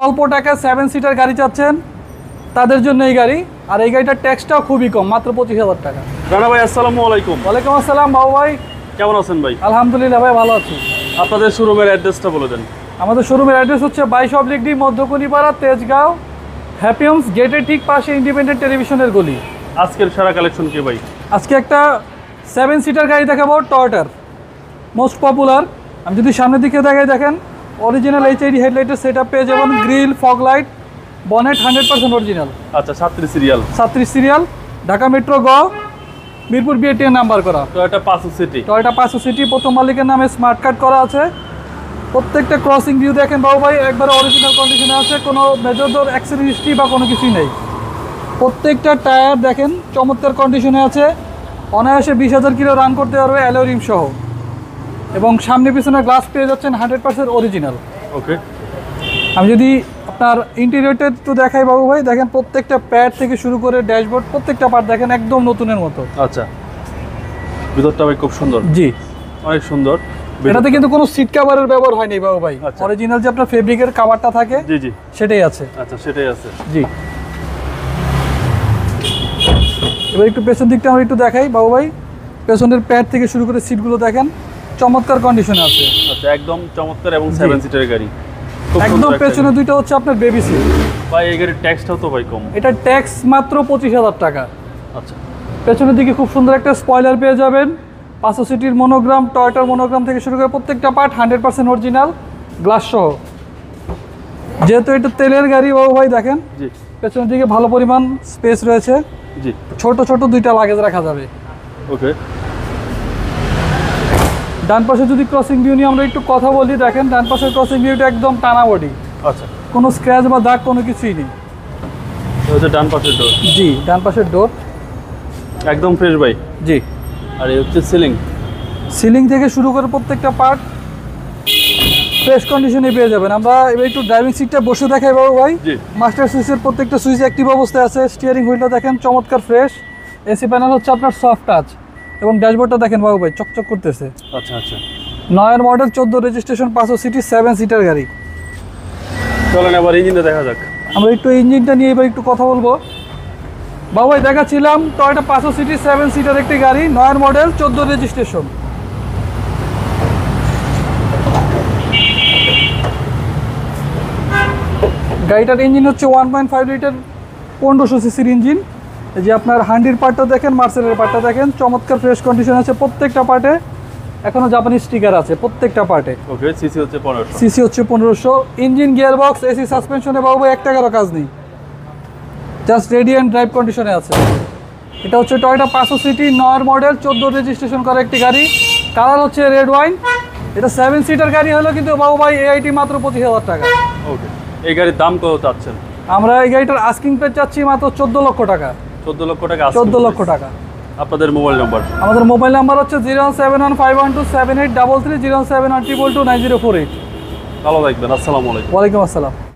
অল্প টাকায় 7 সিটার গাড়ি চাচ্ছেন তাদের জন্য এই গাড়ি। আর এই গাড়িটার ট্যাক্সটাও খুবই কম, মাত্র 25,000 টাকা। রানা ভাই আসসালামু আলাইকুম। ওয়ালাইকুম আসসালাম বাবু ভাই, কেমন আছেন ভাই? আলহামদুলিল্লাহ ভাই, ভালো আছি। আপনাদের শোরুমের অ্যাড্রেসটা বলে দেন। আমাদের শোরুমের অ্যাড্রেস হচ্ছে 22 মধ্যকুনিপাড়া, তেজগাঁও, হ্যাপি হোমস গেটের ঠিক পাশে ইন্ডিপেন্ডেন্ট টেলিভিশনের গলি। আজকের সারা কালেকশন কি ভাই? আজকে একটা 7 সিটার গাড়ি দেখাবো, টয়োটার মোস্ট পপুলার। আমি যদি সামনের দিকে দেখাই, দেখেন অরিজিনাল HID হেডলাইটের সেট আপ পেয়ে যাবেন, grill, fog light, bonnet 100% original. আচ্ছা, 37 সিরিয়াল। 37 সিরিয়াল, ঢাকা মেট্রো গ, মিরপুর BATN নাম্বার করা। টয়োটা পাঁচো সিটি। টয়োটা পাঁচো সিটি, প্রথম মালিকের নামে স্মার্ট কার্ড করা আছে। প্রত্যেকটা ক্রসিং ভিউ দেখেন বাবু ভাই, একবারে অরিজিনাল কন্ডিশনে আছে, কোনো মেজর অ্যাক্সিডেন্ট হিস্ট্রি বা কোনো কিছুই নেই। প্রত্যেকটা টায়ার দেখেন চমৎকার কন্ডিশনে আছে, অনায়াসে 20,000 কিলো রান করতে পারবে অ্যালয় রিম সহ। এবং সামনে পিছনে গ্লাস পেয়ে যাচ্ছেন 100% অরিজিনাল। ওকে, আমি যদি আপনার ইন্টেরিয়রটা একটু দেখাই বাবু ভাই, দেখেন প্রত্যেকটা প্যাড থেকে শুরু করে ড্যাশবোর্ড প্রত্যেকটা পার্ট দেখেন একদম নতুনের মতো। আচ্ছা, ভিতরটা ভাই খুব সুন্দর। জি, অনেক সুন্দর। এটাতে কিন্তু কোনো সিট কভারের ব্যবহার হয়নি বাবু ভাই, আচ্ছা। অরিজিনাল যে আপনার ফেব্রিকের কভারটা থাকে জি জি, সেটাই আছে। আচ্ছা, সেটাই আছে। জি, এবার একটু পেছন দিকটা আমরা একটু দেখাই বাবু ভাই, পেছনের প্যাড থেকে শুরু করে সিটগুলো দেখেন চমৎকার কন্ডিশনে আছে। আচ্ছা, একদম চমৎকার এবং 7 সিটারের গাড়ি। খুব একদম সুন্দর একটা পেছনে গাড়ি। দুইটা হচ্ছে আপনার বেবি সিট। ভাই এই গাড়ির ট্যাক্সটাও তো ভাই কম। এটা ট্যাক্স মাত্র 25,000 টাকা। আচ্ছা, পেছনের দিকে খুব সুন্দর একটা স্পয়লার পেয়ে যাবেন, পাঁচো সিটির মনোগ্রাম, টয়োটার মনোগ্রাম থেকে শুরু করে প্রত্যেকটা পার্ট 100% অরিজিনাল, গ্লাস সহ। যেহেতু এটা তেলের গাড়ি বাবু ভাই, দেখেন জি পেছনের দিকে ভালো পরিমাণ স্পেস রয়েছে, জি, ছোট ছোট দুইটা লাগেজ রাখা যাবে। ওকে। ডান পাশে যদি ক্রসিং ভিউ নিয়ে আমরা একটু কথা বলি, দেখেন ডান পাশের ক্রসিং ভিউটা একদম টানা বডি, আচ্ছা, কোনো স্ক্র্যাচ বা দাগ কোনো কিছুই নেই। এটা হচ্ছে ডান পাশের ডোর। জি, ডান পাশের ডোর একদম ফ্রেশ ভাই। জি, আর এই হচ্ছে সিলিং। সিলিং থেকে শুরু করে প্রত্যেকটা পার্ট ফ্রেশ কন্ডিশনে পেয়ে যাবেন। আমরা এবার একটু ড্রাইভিং সিটটা বসে দেখাই বাবু ভাই। জি, মাস্টার সুইচের প্রত্যেকটা সুইচ অ্যাক্টিভ অবস্থায় আছে, স্টিয়ারিং হুইলটা দেখেন চমৎকার ফ্রেশ, এসি প্যানেল হচ্ছে আপনার সফট টাচ, এবং ড্যাশবোর্ডটা দেখেন বাবু ভাই চকচক করতেছে। আচ্ছা আচ্ছা, 9 মডেল, 14 রেজিস্ট্রেশন, পাঁচো সিটি, 7 সিটার গাড়ি। চলেন এবার ইঞ্জিনটা দেখা যাক। আমরা একটু ইঞ্জিনটা নিয়ে এবার একটু কথা বলবো বাবু ভাই। দেখাচ্ছিলাম টয়োটা পাঁচো সিটি 7 সিটার একটি গাড়ি, 9 মডেল, 14 রেজিস্ট্রেশন। গাড়িটার ইঞ্জিন হচ্ছে 1.5 লিটার 1500 সিসির ইঞ্জিন। এই যে আপনার হান্ডির পার্টটা দেখেন, মার্সেলের পার্টটা দেখেন চমৎকার ফ্রেশ কন্ডিশন আছে, প্রত্যেকটা পার্টে এখনো জাপানি স্টিকার আছে প্রত্যেকটা পার্টে। ওকে, সিসি হচ্ছে 1500। সিসি হচ্ছে 1500। ইঞ্জিন, গিয়ার বক্স, এসি, সাসপেনশনে বাবু ভাই 1 টাকারও কাজ নেই, জাস্ট রেডি অ্যান্ড ড্রাইভ কন্ডিশনে আছে। এটা হচ্ছে টয়োটা পাঁচো সিটি 9 মডেল, 14 রেজিস্ট্রেশন করা একটি গাড়ি। কালার হচ্ছে রেড ওয়াইন। এটা 7 সিটার গাড়ি হলো কিন্তু বাবু ভাই AIT মাত্র 25,000 টাকা। ওকে, এই গাড়ির দাম কত চাচ্ছেন? আমরা এই গাড়িটার আস্কিং প্রাইস চাচ্ছি মাত্র 14 লক্ষ টাকা। 14 লক্ষ টাকা। 14 লক্ষ টাকা। আপনাদের মোবাইল নাম্বার? আমাদের মোবাইল নাম্বার হচ্ছে 07151278333, 071222904 8। ভালো থাকবেন, আসসালামু আলাইকুম। ওয়ালাইকুম আসসালাম।